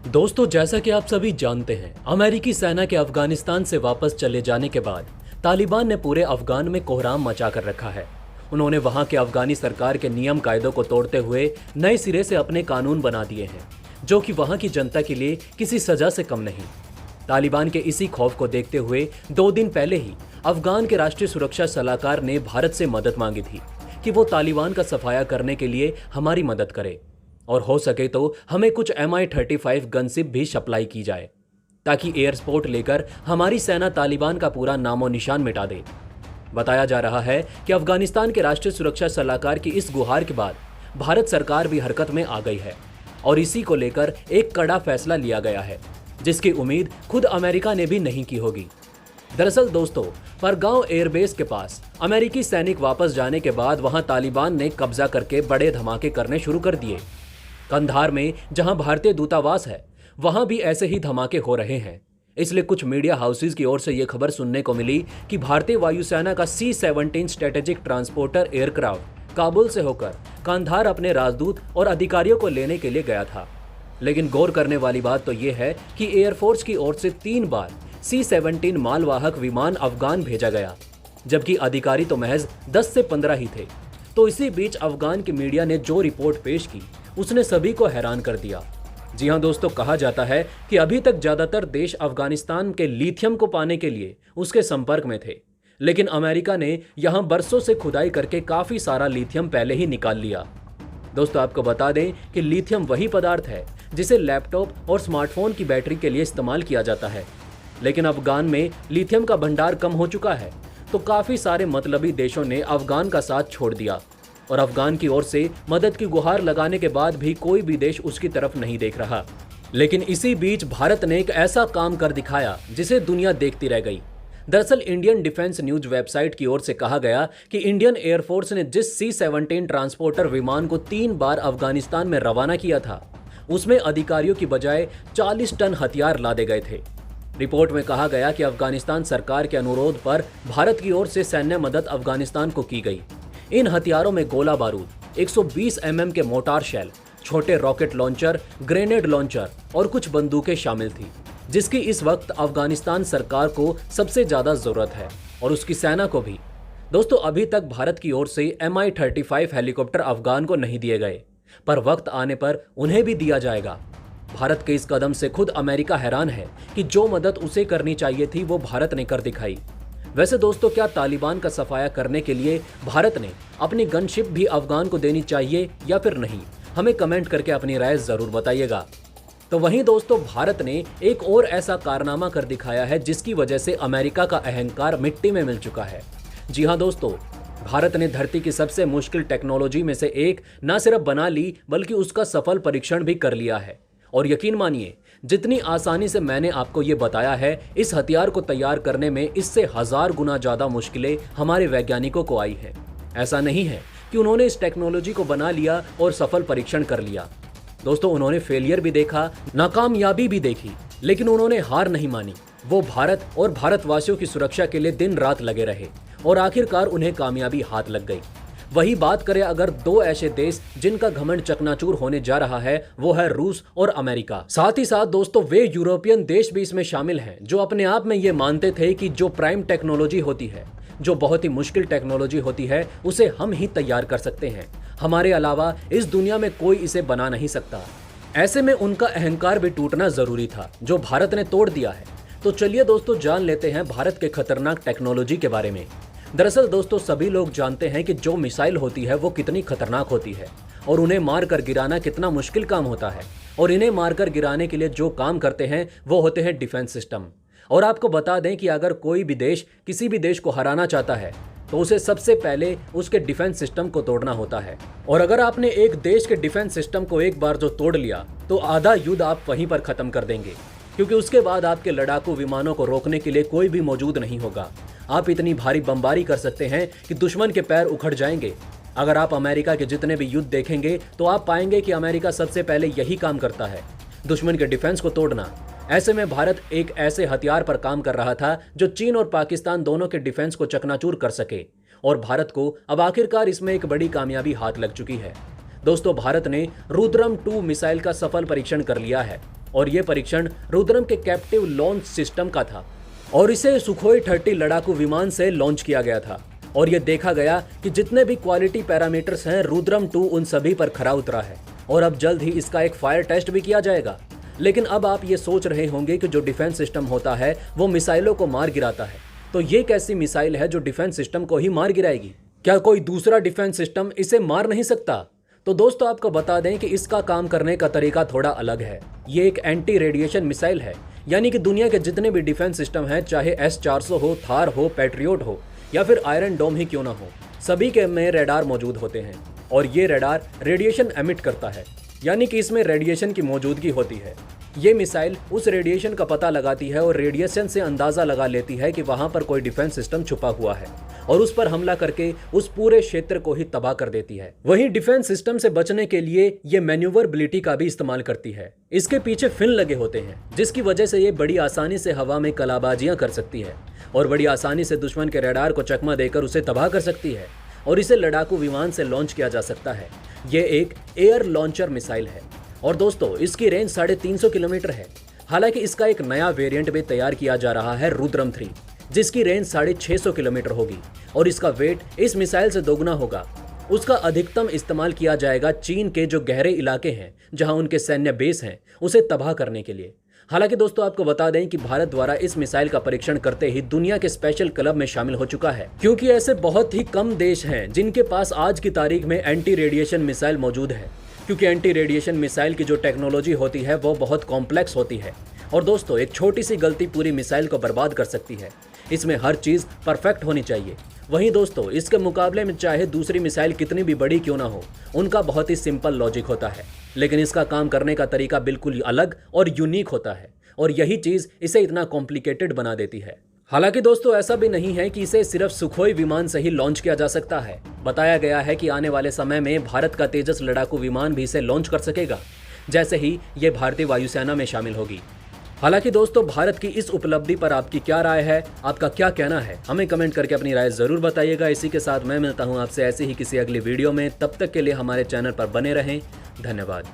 दोस्तों, जैसा कि आप सभी जानते हैं, अमेरिकी सेना के अफगानिस्तान से वापस चले जाने के बाद तालिबान ने पूरे अफगान में कोहराम मचा कर रखा है। उन्होंने वहां के अफगानी सरकार के नियम कायदों को तोड़ते हुए नए सिरे से अपने कानून बना दिए हैं, जो कि वहां की जनता के लिए किसी सजा से कम नहीं। तालिबान के इसी खौफ को देखते हुए 2 दिन पहले ही अफगान के राष्ट्रीय सुरक्षा सलाहकार ने भारत से मदद मांगी थी कि वो तालिबान का सफाया करने के लिए हमारी मदद करे और हो सके तो हमें कुछ Mi-35 गनशिप भी सप्लाई की जाए, ताकि एयर सपोर्ट लेकर हमारी सेना तालिबान का पूरा नामो निशान मिटा दे। बताया जा रहा है कि अफगानिस्तान के राष्ट्रीय सुरक्षा सलाहकार की इस गुहार के बाद भारत सरकार भी हरकत में आ गई है और इसी को लेकर एक कड़ा फैसला लिया गया है, जिसकी उम्मीद खुद अमेरिका ने भी नहीं की होगी। दरअसल दोस्तों, परगांव एयरबेस के पास अमेरिकी सैनिक वापस जाने के बाद वहां तालिबान ने कब्जा करके बड़े धमाके करने शुरू कर दिए। कंधार में जहां भारतीय दूतावास है, वहां भी ऐसे ही धमाके हो रहे हैं। इसलिए कुछ मीडिया हाउसेज की ओर से यह खबर सुनने को मिली कि भारतीय वायुसेना का C-17 strategic transporter aircraft Kabul से होकर कंधार अपने राजदूत और अधिकारियों को लेने के लिए गया था। लेकिन गौर करने वाली बात तो यह है कि एयरफोर्स की ओर से 3 बार C-17 मालवाहक विमान अफगान भेजा गया, जबकि अधिकारी तो महज 10 से 15 ही थे। तो इसी बीच अफगान की मीडिया ने जो रिपोर्ट पेश की, उसने सभी को हैरान कर दिया। जी हां दोस्तों, कहा जाता है कि अभी तक ज्यादातर देश अफगानिस्तान के लिथियम को पाने के लिए उसके संपर्क में थे, लेकिन अमेरिका ने यहां बरसों से खुदाई करके काफी सारा लिथियम पहले ही निकाल लिया। दोस्तों, आपको बता दें कि लिथियम वही पदार्थ है जिसे लैपटॉप और स्मार्टफोन की बैटरी के लिए इस्तेमाल किया जाता है। लेकिन अफगान में लिथियम का भंडार कम हो चुका है, तो काफी सारे मतलबी देशों ने अफगान का साथ छोड़ दिया और अफगान की ओर से मदद की गुहार लगाने के बाद भी कोई भी देश उसकी तरफ नहीं देख रहा। लेकिन इसी बीच भारत ने एक ऐसा काम कर दिखाया जिसे दुनिया देखती रह गई। दरअसल इंडियन डिफेंस न्यूज वेबसाइट की ओर से कहा गया कि इंडियन एयरफोर्स ने जिस C-17 ट्रांसपोर्टर विमान को 3 बार अफगानिस्तान में रवाना किया था, उसमें अधिकारियों की बजाय 40 टन हथियार लादे गए थे। रिपोर्ट में कहा गया कि अफगानिस्तान सरकार के अनुरोध पर भारत की ओर से सैन्य मदद अफगानिस्तान को की गई। इन हथियारों में गोला बारूद, 120 mm के मोटार शेल, छोटे रॉकेट लॉन्चर, ग्रेनेड लॉन्चर और कुछ बंदूकें शामिल थी, जिसकी इस वक्त अफगानिस्तान सरकार को सबसे ज्यादा जरूरत है और उसकी सेना को भी। दोस्तों, अभी तक भारत की ओर से Mi-35 हेलीकॉप्टर अफगान को नहीं दिए गए, पर वक्त आने पर उन्हें भी दिया जाएगा। भारत के इस कदम से खुद अमेरिका हैरान है कि जो मदद उसे करनी चाहिए थी वो भारत ने कर दिखाई। वैसे दोस्तों, क्या तालिबान का सफाया करने के लिए भारत ने अपनी गनशिप भी अफगान को देनी चाहिए या फिर नहीं? हमें कमेंट करके अपनी राय जरूर बताइएगा। तो वहीं दोस्तों, भारत ने एक और ऐसा कारनामा कर दिखाया है जिसकी वजह से अमेरिका का अहंकार मिट्टी में मिल चुका है। जी हां दोस्तों, भारत ने धरती की सबसे मुश्किल टेक्नोलॉजी में से एक न सिर्फ बना ली, बल्कि उसका सफल परीक्षण भी कर लिया है। और यकीन मानिए, जितनी आसानी से मैंने आपको ये बताया है, इस हथियार को तैयार करने में इससे 1000 गुना ज्यादा मुश्किलें हमारे वैज्ञानिकों को आई हैं। ऐसा नहीं है कि उन्होंने इस टेक्नोलॉजी को बना लिया और सफल परीक्षण कर लिया। दोस्तों, उन्होंने फेलियर भी देखा, नाकामयाबी भी देखी, लेकिन उन्होंने हार नहीं मानी। वो भारत और भारतवासियों की सुरक्षा के लिए दिन रात लगे रहे और आखिरकार उन्हें कामयाबी हाथ लग गई। वही बात करें अगर 2 ऐसे देश जिनका घमंड चकनाचूर होने जा रहा है, वो है रूस और अमेरिका। साथ ही साथ दोस्तों, वे यूरोपियन देश भी इसमें शामिल हैं, जो अपने आप में ये मानते थे कि जो प्राइम टेक्नोलॉजी होती है, जो बहुत ही मुश्किल टेक्नोलॉजी होती है, उसे हम ही तैयार कर सकते हैं। हमारे अलावा इस दुनिया में कोई इसे बना नहीं सकता। ऐसे में उनका अहंकार भी टूटना जरूरी था, जो भारत ने तोड़ दिया है। तो चलिए दोस्तों, जान लेते हैं भारत के खतरनाक टेक्नोलॉजी के बारे में। दरअसल दोस्तों, सभी लोग जानते हैं कि जो मिसाइल होती है वो कितनी खतरनाक होती है और उन्हें मारकर गिराना कितना मुश्किल काम होता है। और इन्हें मारकर गिराने के लिए जो काम करते हैं वो होते हैं डिफेंस सिस्टम। और आपको बता दें कि अगर कोई भी देश किसी भी देश को हराना चाहता है, तो उसे सबसे पहले उसके डिफेंस सिस्टम को तोड़ना होता है। और अगर आपने एक देश के डिफेंस सिस्टम को एक बार जो तोड़ लिया, तो आधा युद्ध आप वहीं पर खत्म कर देंगे, क्योंकि उसके बाद आपके लड़ाकू विमानों को रोकने के लिए कोई भी मौजूद नहीं होगा। आप इतनी भारी बमबारी कर सकते हैं कि दुश्मन के पैर उखड़ जाएंगे। अगर आप अमेरिका के जितने भी युद्ध देखेंगे, तो आप पाएंगे कि अमेरिका सबसे पहले यही काम करता है, दुश्मन के डिफेंस को तोड़ना। ऐसे में भारत एक ऐसे हथियार पर काम कर रहा था जो चीन और पाकिस्तान दोनों के डिफेंस को चकनाचूर कर सके, और भारत को अब आखिरकार इसमें एक बड़ी कामयाबी हाथ लग चुकी है। दोस्तों, भारत ने रुद्रम 2 मिसाइल का सफल परीक्षण कर लिया है। और ये परीक्षण रुद्रम के कैप्टिव लॉन्च सिस्टम का था और इसे सुखोई 30 लड़ाकू विमान से लॉन्च किया गया था। और ये देखा गया कि जितने भी क्वालिटी पैरामीटर्स हैं रुद्रम 2 उन सभी पर खरा उतरा है और अब जल्द ही इसका एक फायर टेस्ट भी किया जाएगा। लेकिन अब आप ये सोच रहे होंगे कि जो डिफेंस सिस्टम होता है वो मिसाइलों को मार गिराता है, तो ये कैसी मिसाइल है जो डिफेंस सिस्टम को ही मार गिराएगी? क्या कोई दूसरा डिफेंस सिस्टम इसे मार नहीं सकता? तो दोस्तों आपको बता दें कि इसका काम करने का तरीका थोड़ा अलग है। ये एक एंटी रेडिएशन मिसाइल है, यानी कि दुनिया के जितने भी डिफेंस सिस्टम हैं, चाहे S-400 हो, थार हो, पैट्रियोट हो या फिर आयरन डोम ही क्यों ना हो, सभी के में रडार मौजूद होते हैं और ये रडार रेडिएशन एमिट करता है, यानी कि इसमें रेडिएशन की मौजूदगी होती है। ये मिसाइल उस रेडिएशन का पता लगाती है और रेडिएशन से अंदाजा लगा लेती है कि वहां पर कोई डिफेंस सिस्टम छुपा हुआ है और उस पर हमला करके उस पूरे क्षेत्र को ही तबाह कर देती है। वहीं डिफेंस सिस्टम से बचने के लिए ये मैन्यूवरबिलिटी का भी इस्तेमाल करती है। इसके पीछे फिन लगे होते हैं जिसकी वजह से ये बड़ी आसानी से हवा में कलाबाजियां कर सकती है और बड़ी आसानी से दुश्मन के रडार को चकमा देकर उसे तबाह कर सकती है और इसे लड़ाकू विमान से लॉन्च किया जा सकता है। ये एक एयर लॉन्चर मिसाइल है और दोस्तों इसकी रेंज 350 किलोमीटर है। हालांकि इसका एक नया वेरिएंट भी तैयार किया जा रहा है रुद्रम 3, जिसकी रेंज 650 किलोमीटर होगी और इसका वेट इस मिसाइल से दोगुना होगा। उसका अधिकतम इस्तेमाल किया जाएगा चीन के जो गहरे इलाके हैं जहां उनके सैन्य बेस हैं उसे तबाह करने के लिए। हालांकि दोस्तों आपको बता दें कि भारत द्वारा इस मिसाइल का परीक्षण करते ही दुनिया के स्पेशल क्लब में शामिल हो चुका है, क्योंकि ऐसे बहुत ही कम देश हैं जिनके पास आज की तारीख में एंटी रेडिएशन मिसाइल मौजूद है, क्योंकि एंटी रेडिएशन मिसाइल की जो टेक्नोलॉजी होती है वो बहुत कॉम्प्लेक्स होती है और दोस्तों एक छोटी सी गलती पूरी मिसाइल को बर्बाद कर सकती है। इसमें हर चीज़ परफेक्ट होनी चाहिए। वहीं दोस्तों इसके मुकाबले में चाहे दूसरी मिसाइल कितनी भी बड़ी क्यों ना हो, उनका बहुत ही सिंपल लॉजिक होता है, लेकिन इसका काम करने का तरीका बिल्कुल अलग और यूनिक होता है और यही चीज़ इसे इतना कॉम्प्लिकेटेड बना देती है। हालांकि दोस्तों ऐसा भी नहीं है कि इसे सिर्फ सुखोई विमान से ही लॉन्च किया जा सकता है। बताया गया है कि आने वाले समय में भारत का तेजस लड़ाकू विमान भी इसे लॉन्च कर सकेगा, जैसे ही ये भारतीय वायुसेना में शामिल होगी। हालांकि दोस्तों भारत की इस उपलब्धि पर आपकी क्या राय है, आपका क्या कहना है, हमें कमेंट करके अपनी राय जरूर बताइएगा। इसी के साथ मैं मिलता हूं आपसे ऐसे ही किसी अगली वीडियो में। तब तक के लिए हमारे चैनल पर बने रहें। धन्यवाद।